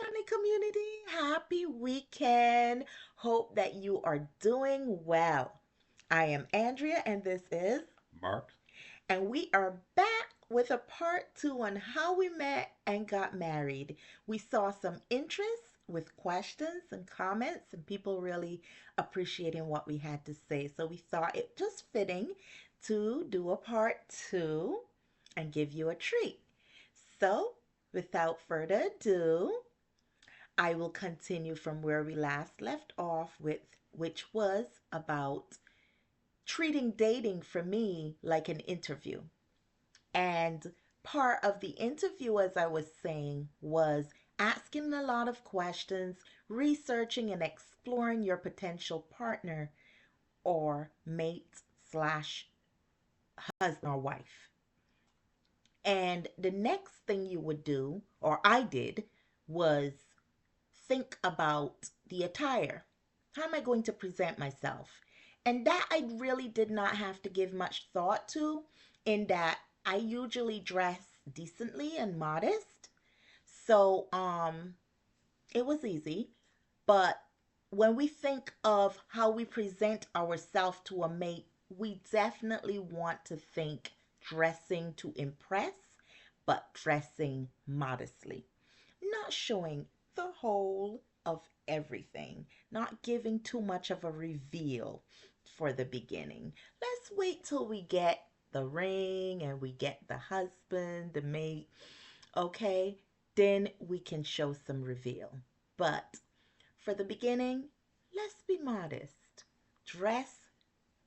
Honey community, happy weekend. Hope that you are doing well. I am Andrea, and this is, Mark. and we are back with a part two on how we met and got married. We saw some interest with questions and comments, and people really appreciating what we had to say. So we thought it just fitting to do a part two and give you a treat. So, without further ado, I will continue from where we last left off with which was about treating dating for me like an interview. And part of the interview, as I was saying, was asking a lot of questions, researching and exploring your potential partner or mate slash husband or wife. And the next thing you would do, or I did, was think about the attire. How am I going to present myself? And that I really did not have to give much thought to, in that I usually dress decently and modest. So it was easy, but when we think of how we present ourselves to a mate, we definitely want to think dressing to impress, but dressing modestly, not showing the whole of everything, not giving too much of a reveal for the beginning. Let's wait till we get the ring and we get the husband, the mate, okay? Then we can show some reveal. But for the beginning, let's be modest. Dress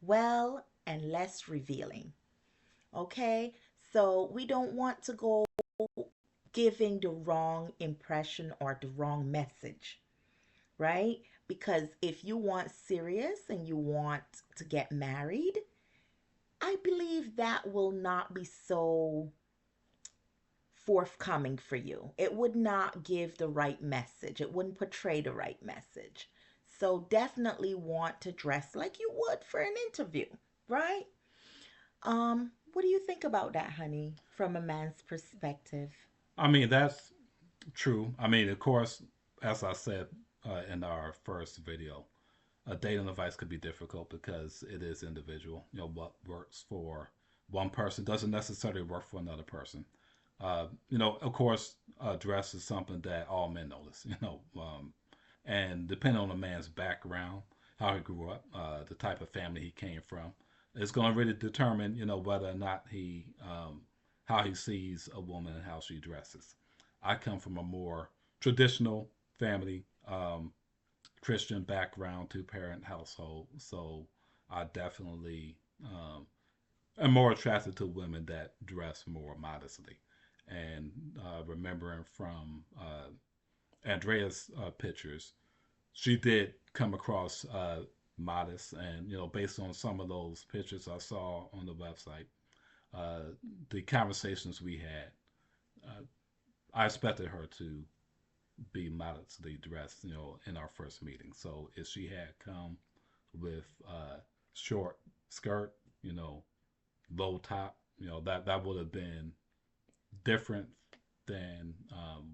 well and less revealing, okay? So we don't want to go giving the wrong impression or the wrong message, right? Because if you want serious and you want to get married, I believe that will not be so forthcoming for you. It would not give the right message, it wouldn't portray the right message. So definitely want to dress like you would for an interview, right? What do you think about that, honey, from a man's perspective? I mean, that's true. I mean, of course, as I said in our first video, a dating advice could be difficult because it is individual. You know, what works for one person doesn't necessarily work for another person. Of course, dress is something that all men notice, and depending on a man's background, how he grew up, the type of family he came from, it's going to really determine, whether or not how he sees a woman and how she dresses. I come from a more traditional family, Christian background, two-parent household, so I definitely am more attracted to women that dress more modestly. And remembering from Andrea's pictures, she did come across modest, and based on some of those pictures I saw on the website, the conversations we had, uh, I expected her to be modestly dressed, in our first meeting. So if she had come with short skirt, low top, that would have been different than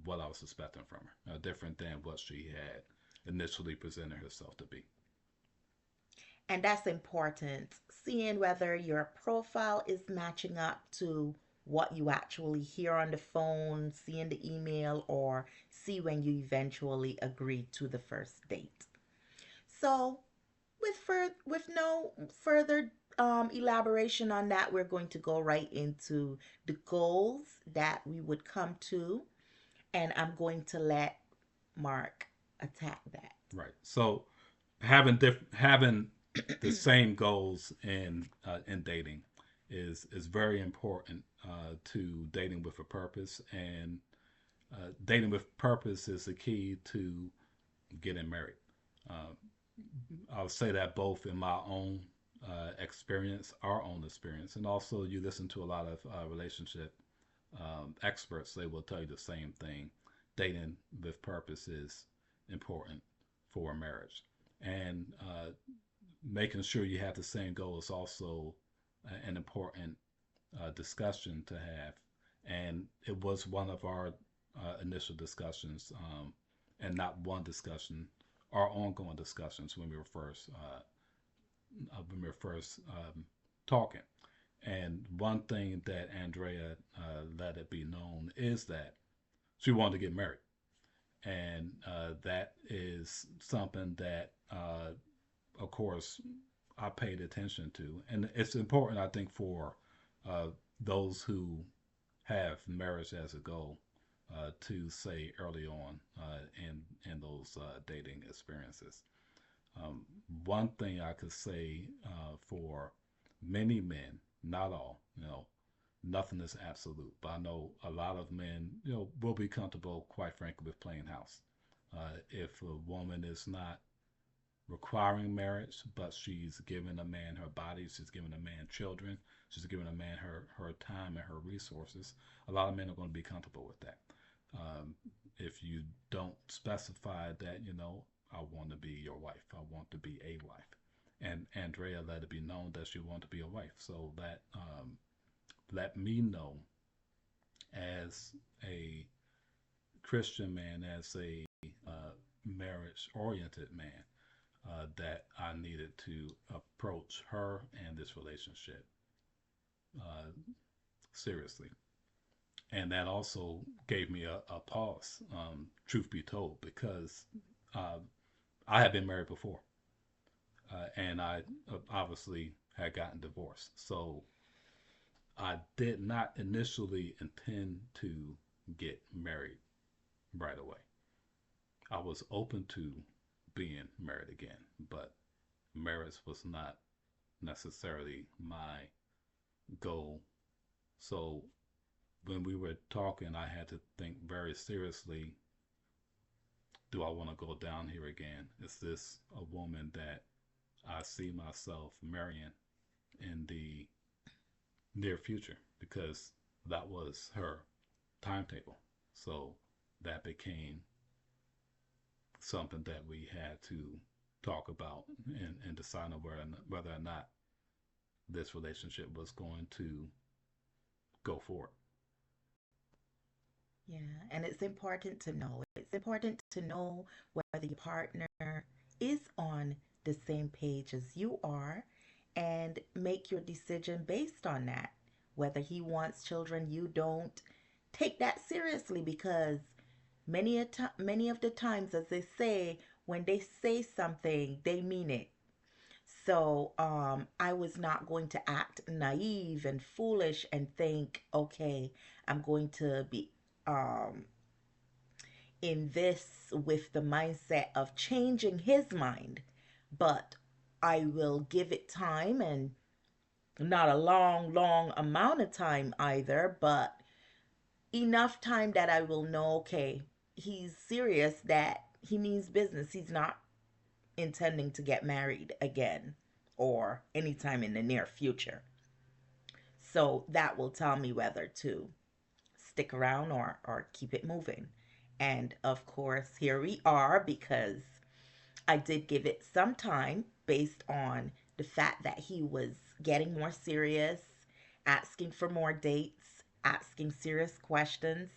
what I was expecting from her, different than what she had initially presented herself to be. And that's important. Seeing whether your profile is matching up to what you actually hear on the phone, see in the email, or see when you eventually agree to the first date. So, with no further elaboration on that, we're going to go right into the goals that we would come to, and I'm going to let Mark attack that. Right. So having the same goals in dating is very important to dating with a purpose, and dating with purpose is the key to getting married. Uh, I'll say that both in my own experience, our own experience, and also you listen to a lot of relationship experts, they will tell you the same thing. Dating with purpose is important for a marriage. And making sure you have the same goal is also an important discussion to have. And it was one of our initial discussions, and not one discussion, our ongoing discussions when we were first talking. And one thing that Andrea let it be known is that she wanted to get married, and that is something that, of course, I paid attention to, and it's important, I think, for uh, those who have marriage as a goal to say early on in those dating experiences. Um, One thing I could say for many men, not all, nothing is absolute, but I know a lot of men, will be comfortable, quite frankly, with playing house. If a woman is not requiring marriage, but she's giving a man her body, she's giving a man children, she's giving a man her time and her resources, a lot of men are going to be comfortable with that. Um, if you don't specify that, I want to be your wife, I want to be a wife. And Andrea let it be known that she wanted to be a wife. So that let me know as a Christian man, as a marriage oriented man, that I needed to approach her and this relationship uh, seriously. And that also gave me a pause, truth be told, because uh, I had been married before, and I obviously had gotten divorced. So I did not initially intend to get married right away. I was open to being married again, but marriage was not necessarily my goal. So when we were talking, I had to think very seriously, do I want to go down here again? Is this a woman that I see myself marrying in the near future? Because that was her timetable. So that became something that we had to talk about and decide on whether or not this relationship was going to go forward. Yeah, and it's important to know. It's important to know whether your partner is on the same page as you are and make your decision based on that. Whether he wants children, you don't take that seriously because many of the times, as they say, when they say something, they mean it. So I was not going to act naive and foolish and think, okay, I'm going to be um, in this with the mindset of changing his mind, but I will give it time and not a long, long amount of time either, but enough time that I will know, okay, he's serious, that he means business. He's not intending to get married again or anytime in the near future. So that will tell me whether to stick around or keep it moving. And of course, here we are because I did give it some time based on the fact that he was getting more serious, asking for more dates, asking serious questions,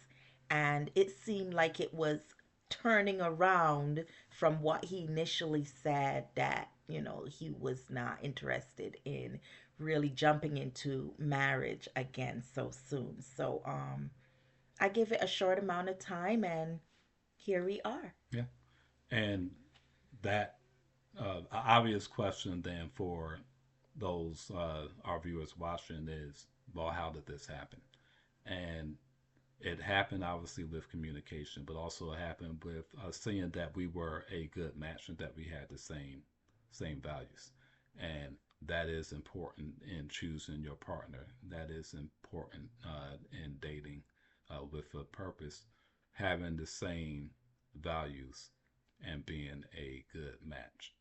and it seemed like it was turning around from what he initially said, that, he was not interested in really jumping into marriage again so soon. So, I give it a short amount of time and here we are. Yeah. And that obvious question then for those our viewers watching is, well, how did this happen? And it happened obviously with communication, but also it happened with us seeing that we were a good match and that we had the same values, and that is important in choosing your partner. That is important in dating with a purpose, having the same values and being a good match.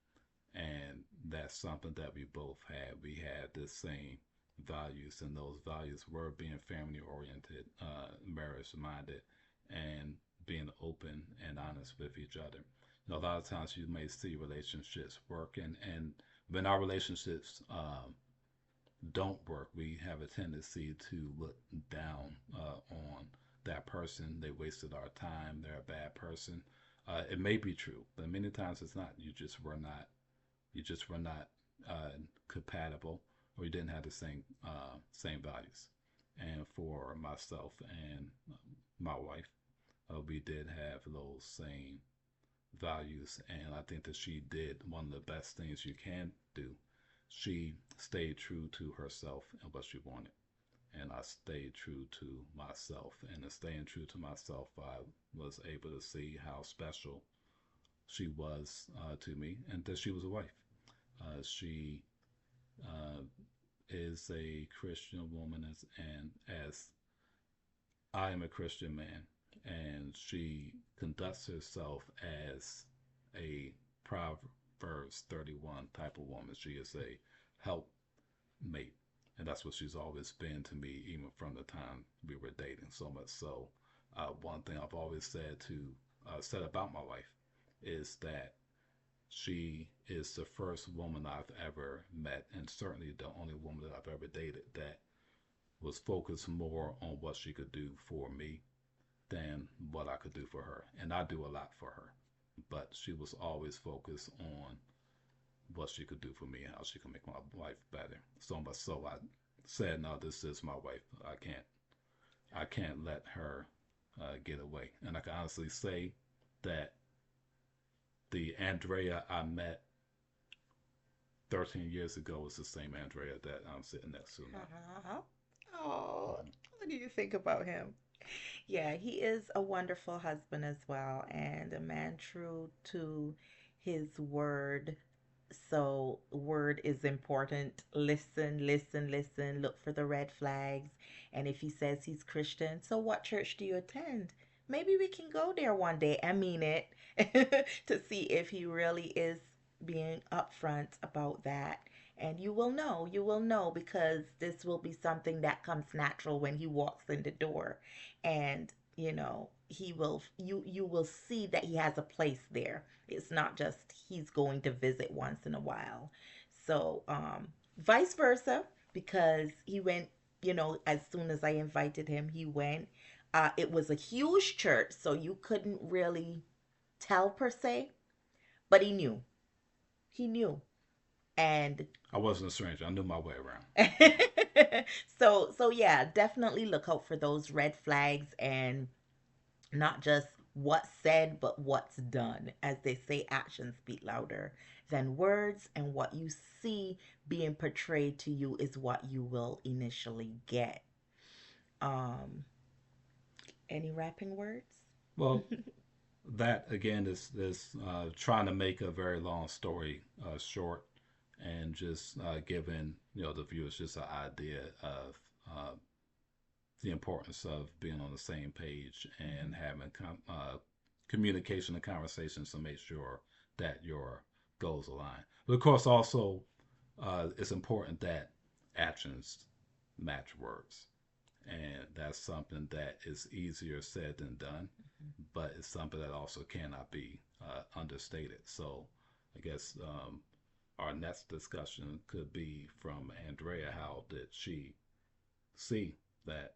And that's something that we both had. We had the same values, and those values were being family oriented, marriage minded, and being open and honest with each other. A lot of times you may see relationships work, and when our relationships don't work, we have a tendency to look down on that person, they wasted our time, they're a bad person. It may be true, but many times it's not. You just were not compatible, or you didn't have the same values. And for myself and my wife, we did have those same values, and I think that she did one of the best things you can do. She stayed true to herself and what she wanted, and I stayed true to myself. And in staying true to myself, I was able to see how special she was to me, and that she was a wife. She uh, is a Christian woman, and as I am a Christian man, and she conducts herself as a Proverbs 31 type of woman. She is a helpmate, and that's what she's always been to me, even from the time we were dating. So much so, one thing I've always said about my wife is that she is the first woman I've ever met, and certainly the only woman that I've ever dated that was focused more on what she could do for me than what I could do for her. And I do a lot for her, but she was always focused on what she could do for me and how she could make my life better. So much so I said, "No, this is my wife. I can't let her get away." And I can honestly say that the Andrea I met 13 years ago was the same Andrea that I'm sitting next to now. Uh-huh. Oh, Mhm. what do you think about him? Yeah, he is a wonderful husband as well, and a man true to his word. So, word is important. Listen, listen, listen. Look for the red flags. And if he says he's Christian, so what church do you attend? Maybe we can go there one day. I mean it, to see if he really is being upfront about that. And you will know because this will be something that comes natural when he walks in the door. And, you will see that he has a place there. It's not just he's going to visit once in a while. So, vice versa, because he went, as soon as I invited him, he went. It was a huge church, so you couldn't really tell per se, but he knew. He knew. And I wasn't a stranger. I knew my way around. so yeah, definitely look out for those red flags and not just what's said, but what's done. As they say, actions speak louder than words, and what you see being portrayed to you is what you will initially get. Um, any rapping words? Well, that again is trying to make a very long story short, and just giving the viewers just an idea of the importance of being on the same page Mm-hmm. and having communication and conversations to make sure that your goals align. But of course, also it's important that actions match words, and that's something that is easier said than done, but it's something that also cannot be understated. So I guess our next discussion could be from Andrea. How did she see that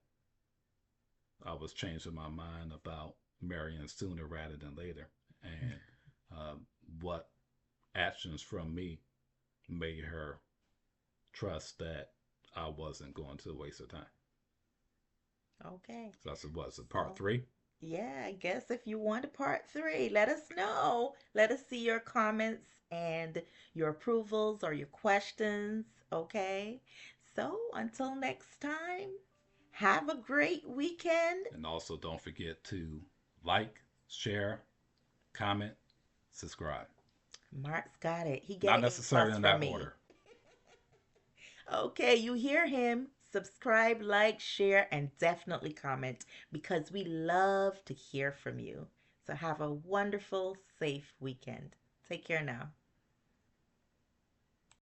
I was changing my mind about marrying sooner rather than later, and what actions from me made her trust that I wasn't going to waste her time. Okay. So that's what's it, part So, three? yeah, I guess if you want a part three, let us know. Let us see your comments and your approvals or your questions. Okay. So, until next time, have a great weekend. And also, don't forget to like, share, comment, subscribe. Mark's got it. He get Not an A necessarily plus in from that me. order. Okay, you hear him. Subscribe, like, share, and definitely comment because we love to hear from you. So have a wonderful, safe weekend. Take care now.